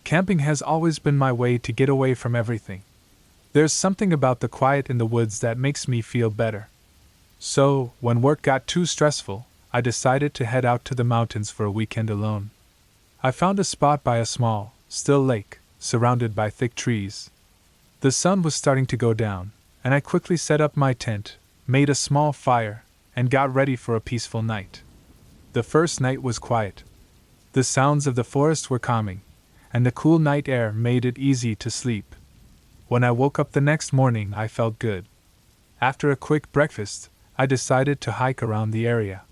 Camping has always been my way to get away from everything. There's something about the quiet in the woods that makes me feel better. So, when work got too stressful, I decided to head out to the mountains for a weekend alone. I found a spot by a small, still lake, surrounded by thick trees. The sun was starting to go down, and I quickly set up my tent, made a small fire, and got ready for a peaceful night. The first night was quiet. The sounds of the forest were calming, and the cool night air made it easy to sleep. When I woke up the next morning, I felt good. After a quick breakfast, I decided to hike around the area.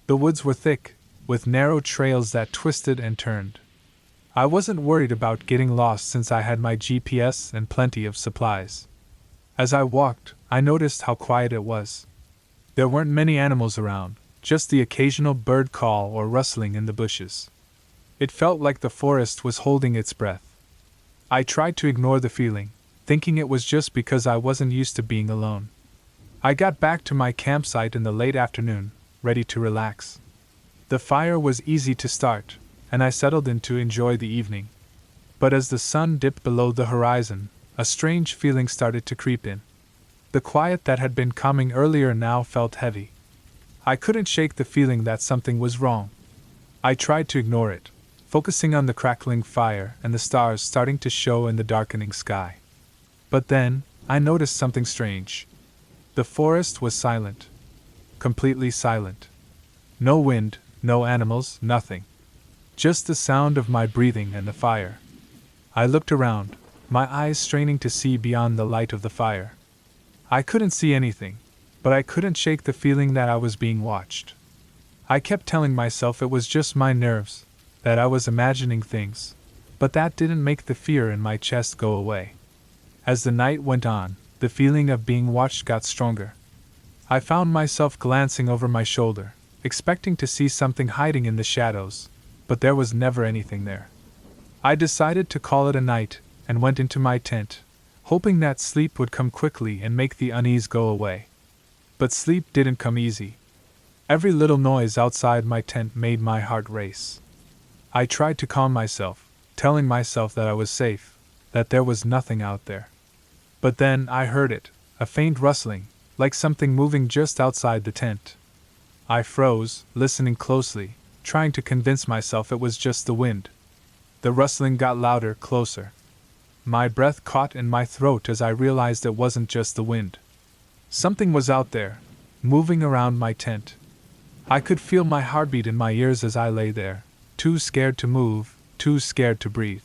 The woods were thick, with narrow trails that twisted and turned. I wasn't worried about getting lost since I had my GPS and plenty of supplies. As I walked, I noticed how quiet it was. There weren't many animals around, just the occasional bird call or rustling in the bushes. It felt like the forest was holding its breath. I tried to ignore the feeling, thinking it was just because I wasn't used to being alone. I got back to my campsite in the late afternoon, ready to relax. The fire was easy to start, and I settled in to enjoy the evening. But as the sun dipped below the horizon, a strange feeling started to creep in. The quiet that had been calming earlier now felt heavy. I couldn't shake the feeling that something was wrong. I tried to ignore it, focusing on the crackling fire and the stars starting to show in the darkening sky. But then, I noticed something strange. The forest was silent. Completely silent. No wind, no animals, nothing. Just the sound of my breathing and the fire. I looked around, my eyes straining to see beyond the light of the fire. I couldn't see anything, but I couldn't shake the feeling that I was being watched. I kept telling myself it was just my nerves, that I was imagining things, but that didn't make the fear in my chest go away. As the night went on, the feeling of being watched got stronger. I found myself glancing over my shoulder, expecting to see something hiding in the shadows, but there was never anything there. I decided to call it a night and went into my tent, hoping that sleep would come quickly and make the unease go away. But sleep didn't come easy. Every little noise outside my tent made my heart race. I tried to calm myself, telling myself that I was safe, that there was nothing out there. But then I heard it, a faint rustling, like something moving just outside the tent. I froze, listening closely, trying to convince myself it was just the wind. The rustling got louder, closer. My breath caught in my throat as I realized it wasn't just the wind. Something was out there, moving around my tent. I could feel my heartbeat in my ears as I lay there, too scared to move, too scared to breathe.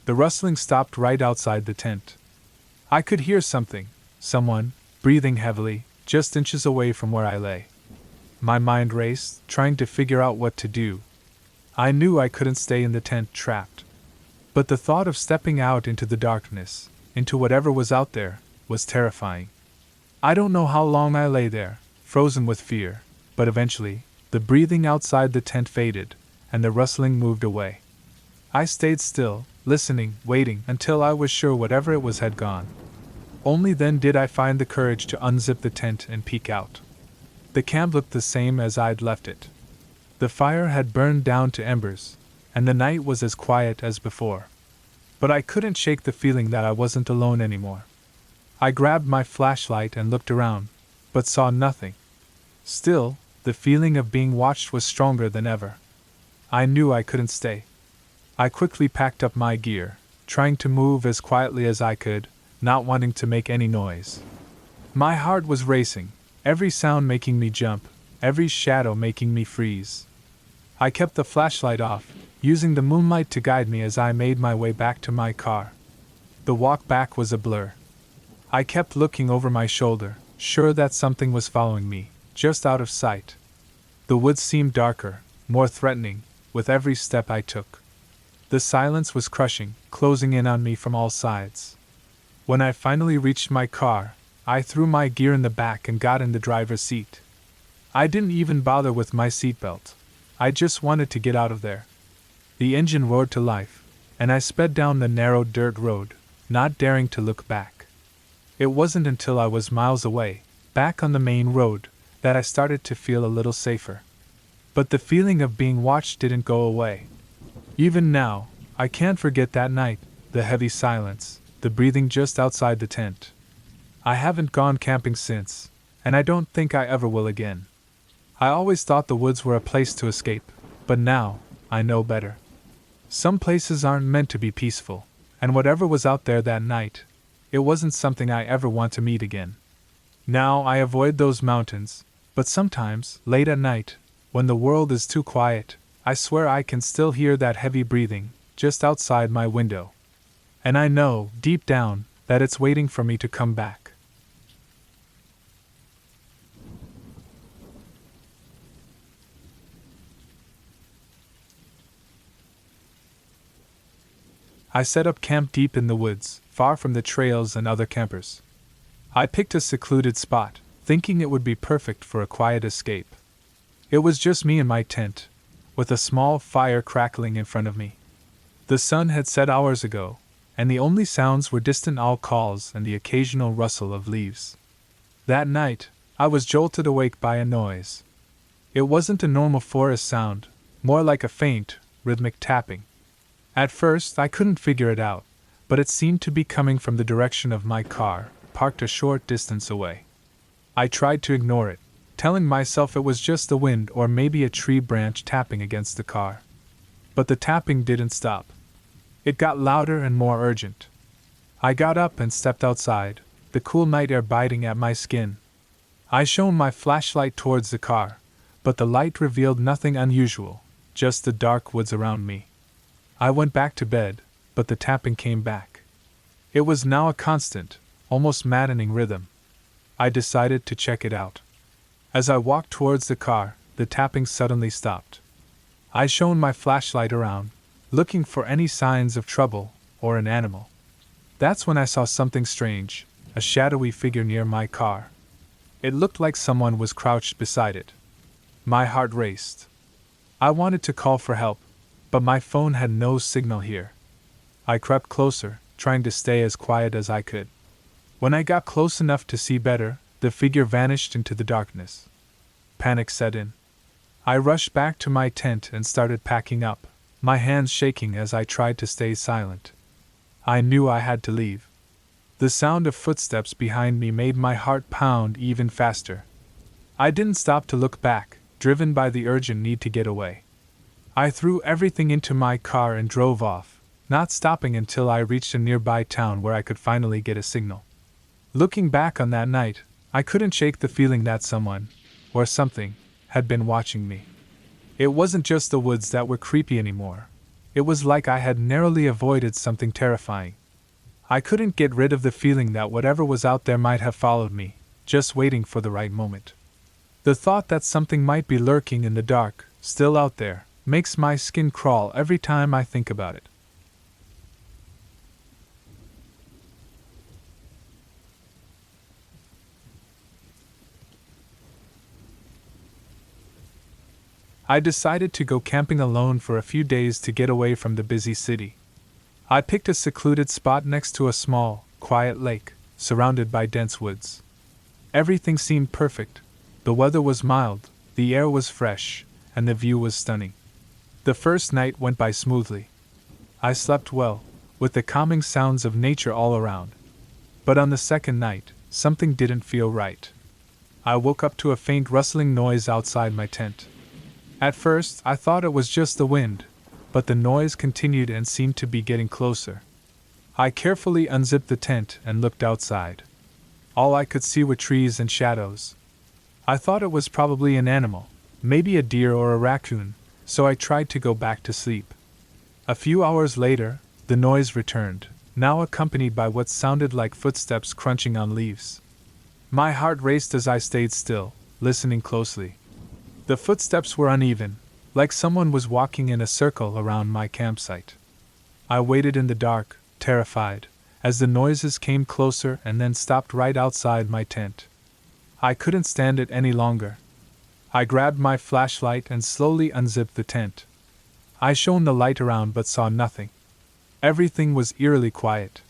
The rustling stopped right outside the tent. I could hear someone, breathing heavily, just inches away from where I lay. My mind raced, trying to figure out what to do. I knew I couldn't stay in the tent trapped. But the thought of stepping out into the darkness, into whatever was out there, was terrifying. I don't know how long I lay there, frozen with fear, but eventually, the breathing outside the tent faded, and the rustling moved away. I stayed still, listening, waiting, until I was sure whatever it was had gone. Only then did I find the courage to unzip the tent and peek out. The camp looked the same as I'd left it. The fire had burned down to embers, and the night was as quiet as before. But I couldn't shake the feeling that I wasn't alone anymore. I grabbed my flashlight and looked around, but saw nothing. Still, the feeling of being watched was stronger than ever. I knew I couldn't stay. I quickly packed up my gear, trying to move as quietly as I could, not wanting to make any noise. My heart was racing, every sound making me jump, every shadow making me freeze. I kept the flashlight off, using the moonlight to guide me as I made my way back to my car. The walk back was a blur. I kept looking over my shoulder, sure that something was following me, just out of sight. The woods seemed darker, more threatening, with every step I took. The silence was crushing, closing in on me from all sides. When I finally reached my car, I threw my gear in the back and got in the driver's seat. I didn't even bother with my seatbelt. I just wanted to get out of there. The engine roared to life, and I sped down the narrow dirt road, not daring to look back. It wasn't until I was miles away, back on the main road, that I started to feel a little safer. But the feeling of being watched didn't go away. Even now, I can't forget that night, the heavy silence, the breathing just outside the tent. I haven't gone camping since, and I don't think I ever will again. I always thought the woods were a place to escape, but now, I know better. Some places aren't meant to be peaceful, and whatever was out there that night, it wasn't something I ever want to meet again. Now I avoid those mountains, but sometimes, late at night, when the world is too quiet, I swear I can still hear that heavy breathing, just outside my window. And I know, deep down, that it's waiting for me to come back. I set up camp deep in the woods, far from the trails and other campers. I picked a secluded spot, thinking it would be perfect for a quiet escape. It was just me and my tent, with a small fire crackling in front of me. The sun had set hours ago, and the only sounds were distant owl calls and the occasional rustle of leaves. That night, I was jolted awake by a noise. It wasn't a normal forest sound, more like a faint, rhythmic tapping. At first, I couldn't figure it out, but it seemed to be coming from the direction of my car, parked a short distance away. I tried to ignore it, telling myself it was just the wind or maybe a tree branch tapping against the car. But the tapping didn't stop. It got louder and more urgent. I got up and stepped outside, the cool night air biting at my skin. I shone my flashlight towards the car, but the light revealed nothing unusual, just the dark woods around me. I went back to bed, but the tapping came back. It was now a constant, almost maddening rhythm. I decided to check it out. As I walked towards the car, the tapping suddenly stopped. I shone my flashlight around, looking for any signs of trouble or an animal. That's when I saw something strange, a shadowy figure near my car. It looked like someone was crouched beside it. My heart raced. I wanted to call for help, but my phone had no signal here. I crept closer, trying to stay as quiet as I could. When I got close enough to see better, the figure vanished into the darkness. Panic set in. I rushed back to my tent and started packing up, my hands shaking as I tried to stay silent. I knew I had to leave. The sound of footsteps behind me made my heart pound even faster. I didn't stop to look back, driven by the urgent need to get away. I threw everything into my car and drove off, not stopping until I reached a nearby town where I could finally get a signal. Looking back on that night, I couldn't shake the feeling that someone, or something, had been watching me. It wasn't just the woods that were creepy anymore. It was like I had narrowly avoided something terrifying. I couldn't get rid of the feeling that whatever was out there might have followed me, just waiting for the right moment. The thought that something might be lurking in the dark, still out there, makes my skin crawl every time I think about it. I decided to go camping alone for a few days to get away from the busy city. I picked a secluded spot next to a small, quiet lake, surrounded by dense woods. Everything seemed perfect. The weather was mild, the air was fresh, and the view was stunning. The first night went by smoothly. I slept well, with the calming sounds of nature all around. But on the second night, something didn't feel right. I woke up to a faint rustling noise outside my tent. At first, I thought it was just the wind, but the noise continued and seemed to be getting closer. I carefully unzipped the tent and looked outside. All I could see were trees and shadows. I thought it was probably an animal, maybe a deer or a raccoon, so I tried to go back to sleep. A few hours later, the noise returned, now accompanied by what sounded like footsteps crunching on leaves. My heart raced as I stayed still, listening closely. The footsteps were uneven, like someone was walking in a circle around my campsite. I waited in the dark, terrified, as the noises came closer and then stopped right outside my tent. I couldn't stand it any longer. I grabbed my flashlight and slowly unzipped the tent. I shone the light around but saw nothing. Everything was eerily quiet.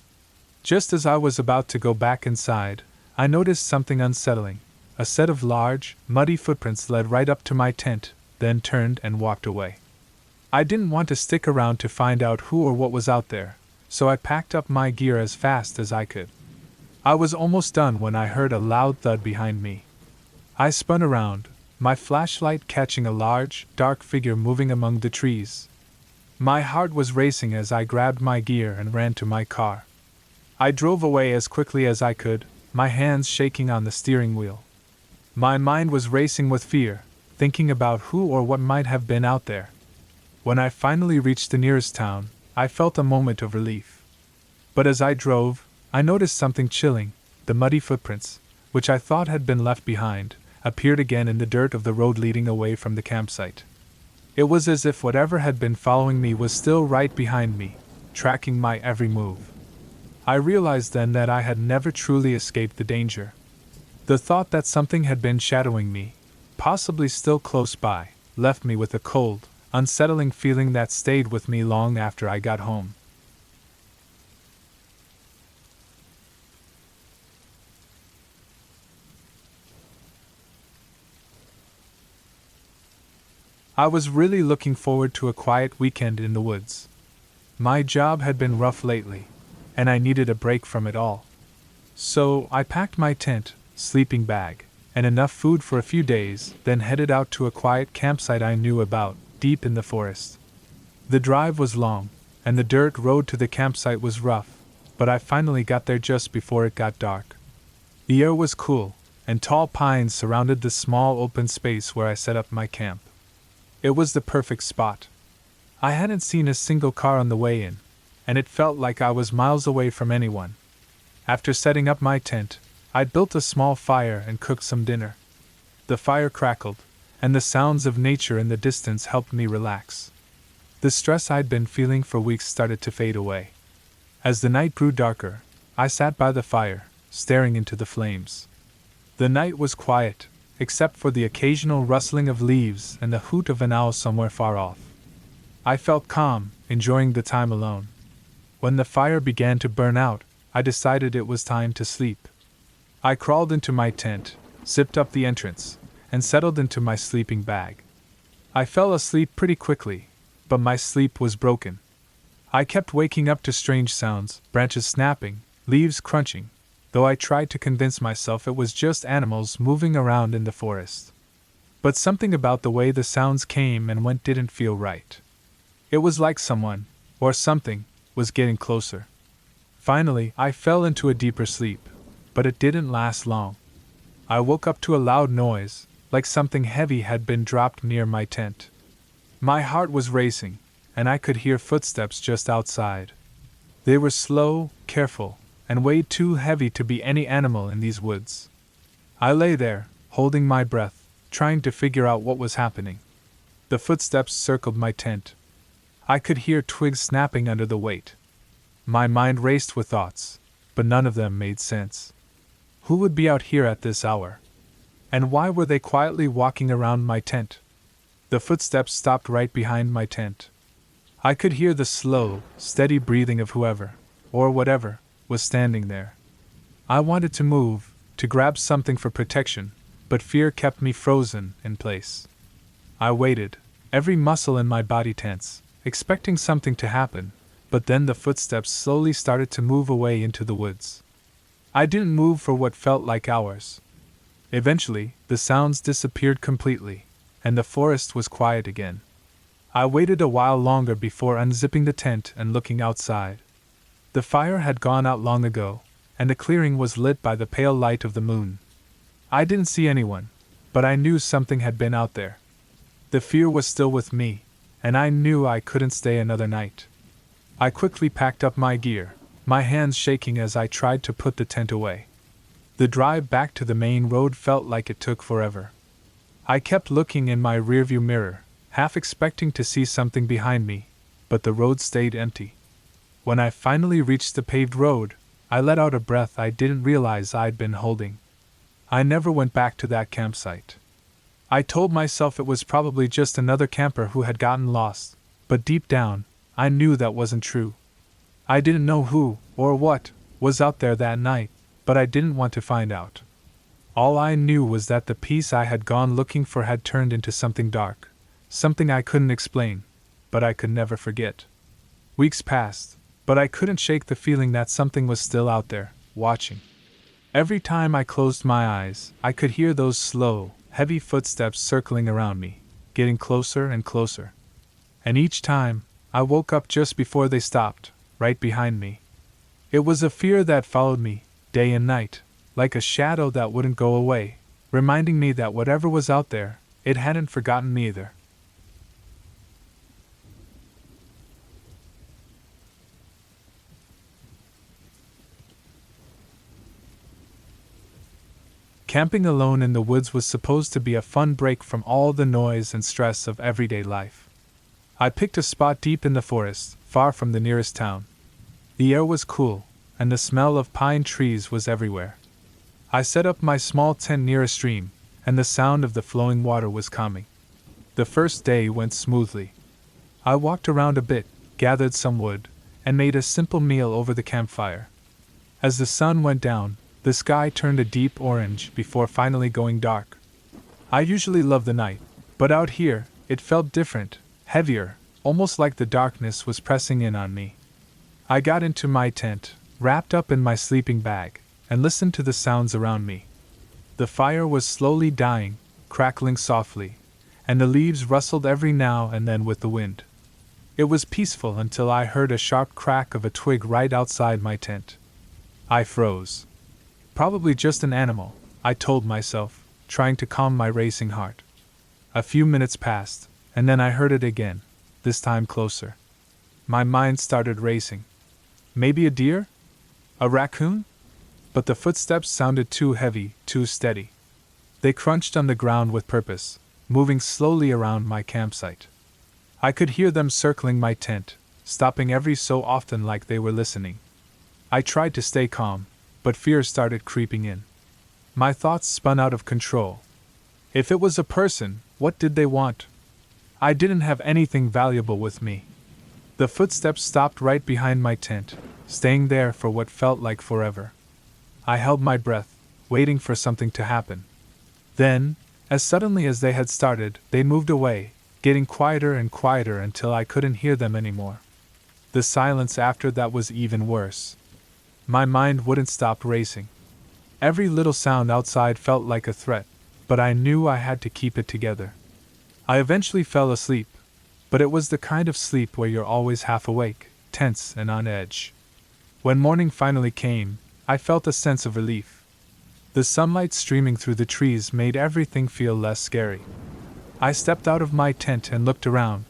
Just as I was about to go back inside, I noticed something unsettling. A set of large, muddy footprints led right up to my tent, then turned and walked away. I didn't want to stick around to find out who or what was out there, so I packed up my gear as fast as I could. I was almost done when I heard a loud thud behind me. I spun around, my flashlight catching a large, dark figure moving among the trees. My heart was racing as I grabbed my gear and ran to my car. I drove away as quickly as I could, my hands shaking on the steering wheel. My mind was racing with fear, thinking about who or what might have been out there. When I finally reached the nearest town, I felt a moment of relief. But as I drove, I noticed something chilling. The muddy footprints, which I thought had been left behind, appeared again in the dirt of the road leading away from the campsite. It was as if whatever had been following me was still right behind me, tracking my every move. I realized then that I had never truly escaped the danger. The thought that something had been shadowing me, possibly still close by, left me with a cold, unsettling feeling that stayed with me long after I got home. I was really looking forward to a quiet weekend in the woods. My job had been rough lately, and I needed a break from it all. So I packed my tent, sleeping bag, and enough food for a few days, then headed out to a quiet campsite I knew about, deep in the forest. The drive was long, and the dirt road to the campsite was rough, but I finally got there just before it got dark. The air was cool, and tall pines surrounded the small open space where I set up my camp. It was the perfect spot. I hadn't seen a single car on the way in, and it felt like I was miles away from anyone. After setting up my tent, I built a small fire and cooked some dinner. The fire crackled, and the sounds of nature in the distance helped me relax. The stress I'd been feeling for weeks started to fade away. As the night grew darker, I sat by the fire, staring into the flames. The night was quiet, except for the occasional rustling of leaves and the hoot of an owl somewhere far off. I felt calm, enjoying the time alone. When the fire began to burn out, I decided it was time to sleep. I crawled into my tent, zipped up the entrance, and settled into my sleeping bag. I fell asleep pretty quickly, but my sleep was broken. I kept waking up to strange sounds, branches snapping, leaves crunching, though I tried to convince myself it was just animals moving around in the forest. But something about the way the sounds came and went didn't feel right. It was like someone, or something, was getting closer. Finally, I fell into a deeper sleep, but it didn't last long. I woke up to a loud noise, like something heavy had been dropped near my tent. My heart was racing, and I could hear footsteps just outside. They were slow, careful, and weighed too heavy to be any animal in these woods. I lay there, holding my breath, trying to figure out what was happening. The footsteps circled my tent. I could hear twigs snapping under the weight. My mind raced with thoughts, but none of them made sense. Who would be out here at this hour? And why were they quietly walking around my tent? The footsteps stopped right behind my tent. I could hear the slow, steady breathing of whoever, or whatever, was standing there. I wanted to move, to grab something for protection, but fear kept me frozen in place. I waited, every muscle in my body tense, expecting something to happen, but then the footsteps slowly started to move away into the woods. I didn't move for what felt like hours. Eventually, the sounds disappeared completely, and the forest was quiet again. I waited a while longer before unzipping the tent and looking outside. The fire had gone out long ago, and the clearing was lit by the pale light of the moon. I didn't see anyone, but I knew something had been out there. The fear was still with me, and I knew I couldn't stay another night. I quickly packed up my gear, my hands shaking as I tried to put the tent away. The drive back to the main road felt like it took forever. I kept looking in my rearview mirror, half expecting to see something behind me, but the road stayed empty. When I finally reached the paved road, I let out a breath I didn't realize I'd been holding. I never went back to that campsite. I told myself it was probably just another camper who had gotten lost, but deep down, I knew that wasn't true. I didn't know who, or what, was out there that night, but I didn't want to find out. All I knew was that the peace I had gone looking for had turned into something dark, something I couldn't explain, but I could never forget. Weeks passed, but I couldn't shake the feeling that something was still out there, watching. Every time I closed my eyes, I could hear those slow, heavy footsteps circling around me, getting closer and closer. And each time, I woke up just before they stopped, right behind me. It was a fear that followed me, day and night, like a shadow that wouldn't go away, reminding me that whatever was out there, it hadn't forgotten me either. Camping alone in the woods was supposed to be a fun break from all the noise and stress of everyday life. I picked a spot deep in the forest, far from the nearest town. The air was cool, and the smell of pine trees was everywhere. I set up my small tent near a stream, and the sound of the flowing water was calming. The first day went smoothly. I walked around a bit, gathered some wood, and made a simple meal over the campfire. As the sun went down, the sky turned a deep orange before finally going dark. I usually love the night, but out here, it felt different, heavier, almost like the darkness was pressing in on me. I got into my tent, wrapped up in my sleeping bag, and listened to the sounds around me. The fire was slowly dying, crackling softly, and the leaves rustled every now and then with the wind. It was peaceful until I heard a sharp crack of a twig right outside my tent. I froze. Probably just an animal, I told myself, trying to calm my racing heart. A few minutes passed, and then I heard it again, this time closer. My mind started racing. Maybe a deer? A raccoon? But the footsteps sounded too heavy, too steady. They crunched on the ground with purpose, moving slowly around my campsite. I could hear them circling my tent, stopping every so often like they were listening. I tried to stay calm, but fear started creeping in. My thoughts spun out of control. If it was a person, what did they want? I didn't have anything valuable with me. The footsteps stopped right behind my tent, staying there for what felt like forever. I held my breath, waiting for something to happen. Then, as suddenly as they had started, they moved away, getting quieter and quieter until I couldn't hear them anymore. The silence after that was even worse. My mind wouldn't stop racing. Every little sound outside felt like a threat, but I knew I had to keep it together. I eventually fell asleep, but it was the kind of sleep where you're always half awake, tense and on edge. When morning finally came, I felt a sense of relief. The sunlight streaming through the trees made everything feel less scary. I stepped out of my tent and looked around,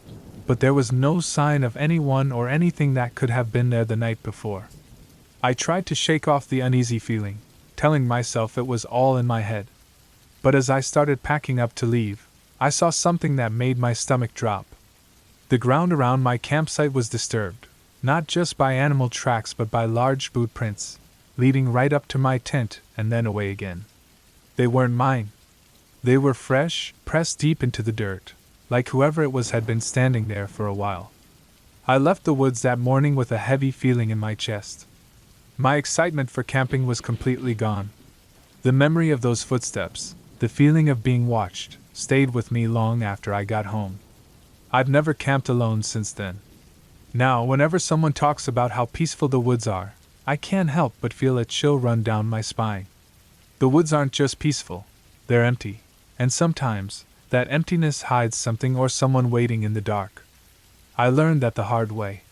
but there was no sign of anyone or anything that could have been there the night before. I tried to shake off the uneasy feeling, telling myself it was all in my head. But as I started packing up to leave, I saw something that made my stomach drop. The ground around my campsite was disturbed, not just by animal tracks but by large boot prints, leading right up to my tent and then away again. They weren't mine. They were fresh, pressed deep into the dirt, like whoever it was had been standing there for a while. I left the woods that morning with a heavy feeling in my chest. My excitement for camping was completely gone. The memory of those footsteps, the feeling of being watched, stayed with me long after I got home. I've never camped alone since then. Now, whenever someone talks about how peaceful the woods are, I can't help but feel a chill run down my spine. The woods aren't just peaceful, they're empty, and sometimes, that emptiness hides something or someone waiting in the dark. I learned that the hard way.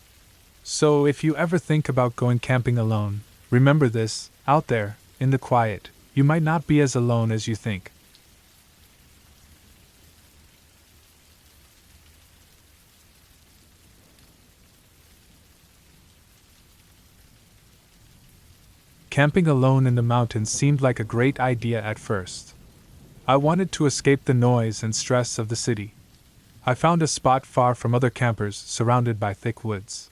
So if you ever think about going camping alone, remember this: out there, in the quiet, you might not be as alone as you think. Camping alone in the mountains seemed like a great idea at first. I wanted to escape the noise and stress of the city. I found a spot far from other campers, surrounded by thick woods.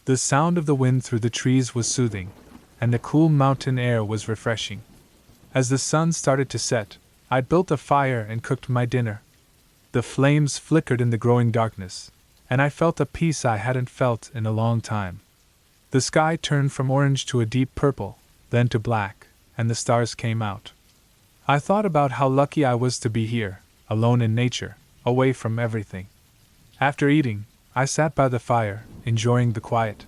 The sound of the wind through the trees was soothing, and the cool mountain air was refreshing. As the sun started to set, I built a fire and cooked my dinner. The flames flickered in the growing darkness, and I felt a peace I hadn't felt in a long time. The sky turned from orange to a deep purple, then to black, and the stars came out. I thought about how lucky I was to be here, alone in nature, away from everything. After eating, I sat by the fire, enjoying the quiet.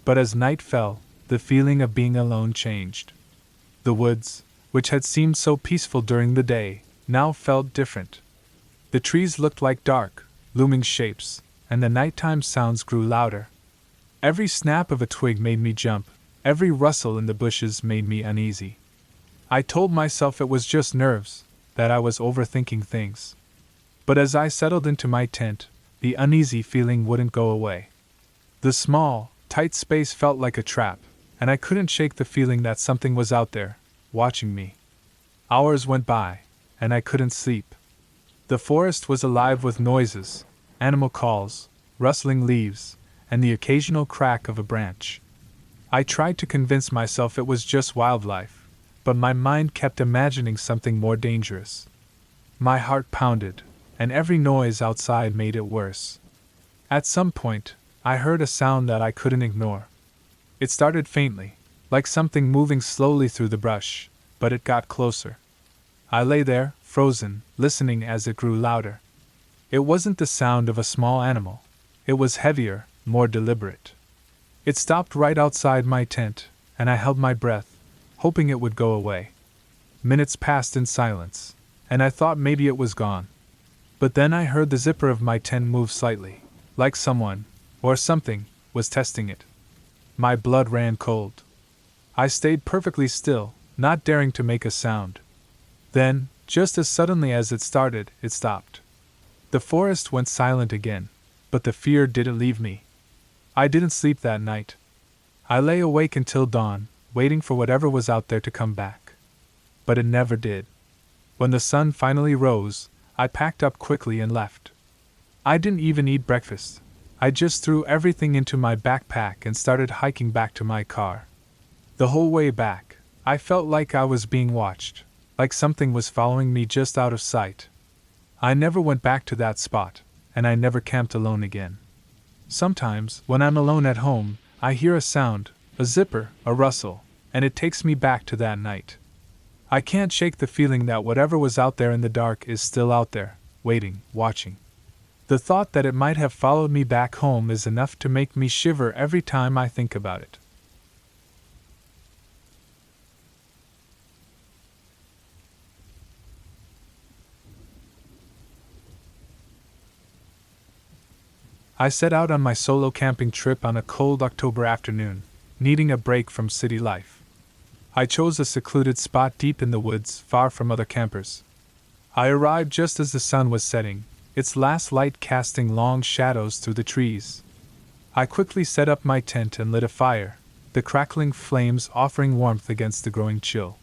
But as night fell, the feeling of being alone changed. The woods, which had seemed so peaceful during the day, now felt different. The trees looked like dark, looming shapes, and the nighttime sounds grew louder. Every snap of a twig made me jump, every rustle in the bushes made me uneasy. I told myself it was just nerves, that I was overthinking things. But as I settled into my tent, the uneasy feeling wouldn't go away. The small, tight space felt like a trap, and I couldn't shake the feeling that something was out there, watching me. Hours went by, and I couldn't sleep. The forest was alive with noises, animal calls, rustling leaves, and the occasional crack of a branch. I tried to convince myself it was just wildlife, but my mind kept imagining something more dangerous. My heart pounded, and every noise outside made it worse. At some point, I heard a sound that I couldn't ignore. It started faintly, like something moving slowly through the brush, but it got closer. I lay there, frozen, listening as it grew louder. It wasn't the sound of a small animal. It was heavier, more deliberate. It stopped right outside my tent, and I held my breath, hoping it would go away. Minutes passed in silence, and I thought maybe it was gone. But then I heard the zipper of my tent move slightly, like someone, or something, was testing it. My blood ran cold. I stayed perfectly still, not daring to make a sound. Then, just as suddenly as it started, it stopped. The forest went silent again, but the fear didn't leave me. I didn't sleep that night. I lay awake until dawn, waiting for whatever was out there to come back. But it never did. When the sun finally rose, I packed up quickly and left. I didn't even eat breakfast. I just threw everything into my backpack and started hiking back to my car. The whole way back, I felt like I was being watched, like something was following me just out of sight. I never went back to that spot, and I never camped alone again. Sometimes, when I'm alone at home, I hear a sound, a zipper, a rustle, and it takes me back to that night. I can't shake the feeling that whatever was out there in the dark is still out there, waiting, watching. The thought that it might have followed me back home is enough to make me shiver every time I think about it. I set out on my solo camping trip on a cold October afternoon, needing a break from city life. I chose a secluded spot deep in the woods, far from other campers. I arrived just as the sun was setting, its last light casting long shadows through the trees. I quickly set up my tent and lit a fire, the crackling flames offering warmth against the growing chill.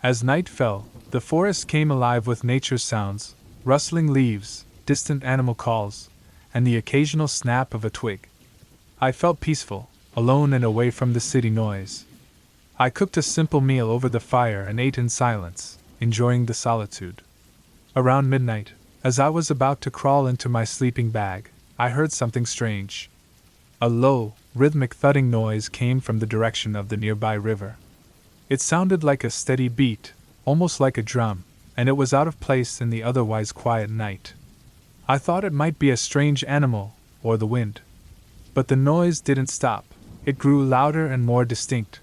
As night fell, the forest came alive with nature's sounds, rustling leaves, distant animal calls, and the occasional snap of a twig. I felt peaceful, alone and away from the city noise. I cooked a simple meal over the fire and ate in silence, enjoying the solitude. Around midnight, as I was about to crawl into my sleeping bag, I heard something strange. A low, rhythmic thudding noise came from the direction of the nearby river. It sounded like a steady beat, almost like a drum, and it was out of place in the otherwise quiet night. I thought it might be a strange animal, or the wind. But the noise didn't stop. It grew louder and more distinct.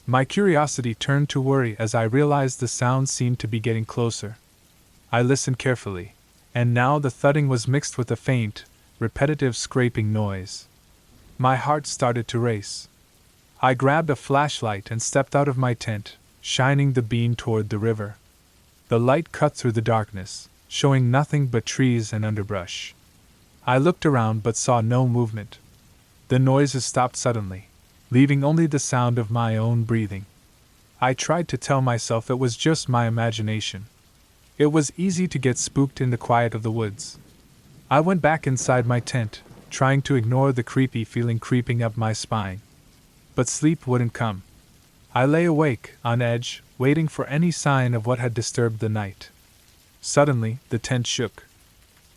My curiosity turned to worry as I realized the sound seemed to be getting closer. I listened carefully, and now the thudding was mixed with a faint, repetitive scraping noise. My heart started to race. I grabbed a flashlight and stepped out of my tent, shining the beam toward the river. The light cut through the darkness, showing nothing but trees and underbrush. I looked around but saw no movement. The noises stopped suddenly, leaving only the sound of my own breathing. I tried to tell myself it was just my imagination. It was easy to get spooked in the quiet of the woods. I went back inside my tent, trying to ignore the creepy feeling creeping up my spine. But sleep wouldn't come. I lay awake, on edge, waiting for any sign of what had disturbed the night. Suddenly, the tent shook.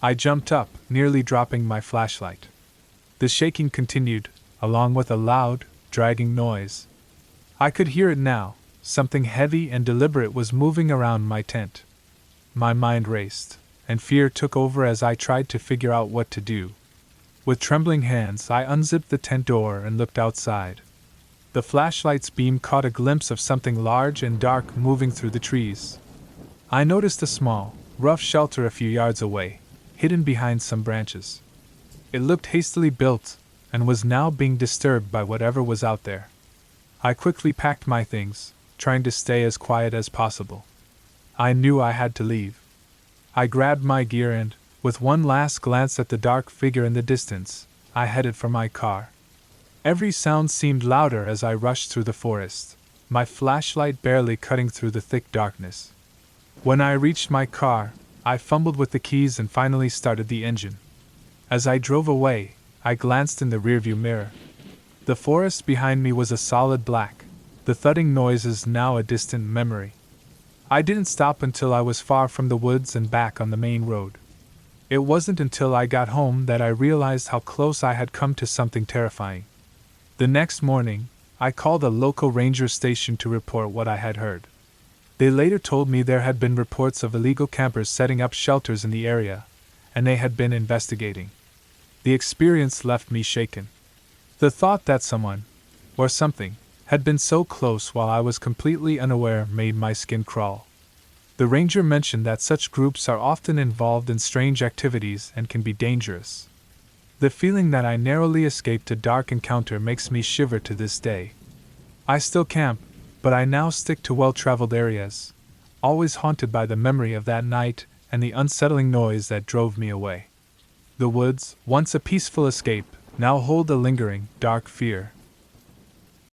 I jumped up, nearly dropping my flashlight. The shaking continued, along with a loud, dragging noise. I could hear it now. Something heavy and deliberate was moving around my tent. My mind raced, and fear took over as I tried to figure out what to do. With trembling hands, I unzipped the tent door and looked outside. The flashlight's beam caught a glimpse of something large and dark moving through the trees. I noticed a small, rough shelter a few yards away, hidden behind some branches. It looked hastily built, and was now being disturbed by whatever was out there. I quickly packed my things, trying to stay as quiet as possible. I knew I had to leave. I grabbed my gear and, with one last glance at the dark figure in the distance, I headed for my car. Every sound seemed louder as I rushed through the forest, my flashlight barely cutting through the thick darkness. When I reached my car, I fumbled with the keys and finally started the engine. As I drove away, I glanced in the rearview mirror. The forest behind me was a solid black, the thudding noises now a distant memory. I didn't stop until I was far from the woods and back on the main road. It wasn't until I got home that I realized how close I had come to something terrifying. The next morning, I called a local ranger station to report what I had heard. They later told me there had been reports of illegal campers setting up shelters in the area, and they had been investigating. The experience left me shaken. The thought that someone, or something, had been so close while I was completely unaware made my skin crawl. The ranger mentioned that such groups are often involved in strange activities and can be dangerous. The feeling that I narrowly escaped a dark encounter makes me shiver to this day. I still camp, but I now stick to well-traveled areas, always haunted by the memory of that night and the unsettling noise that drove me away. The woods, once a peaceful escape, now hold a lingering, dark fear.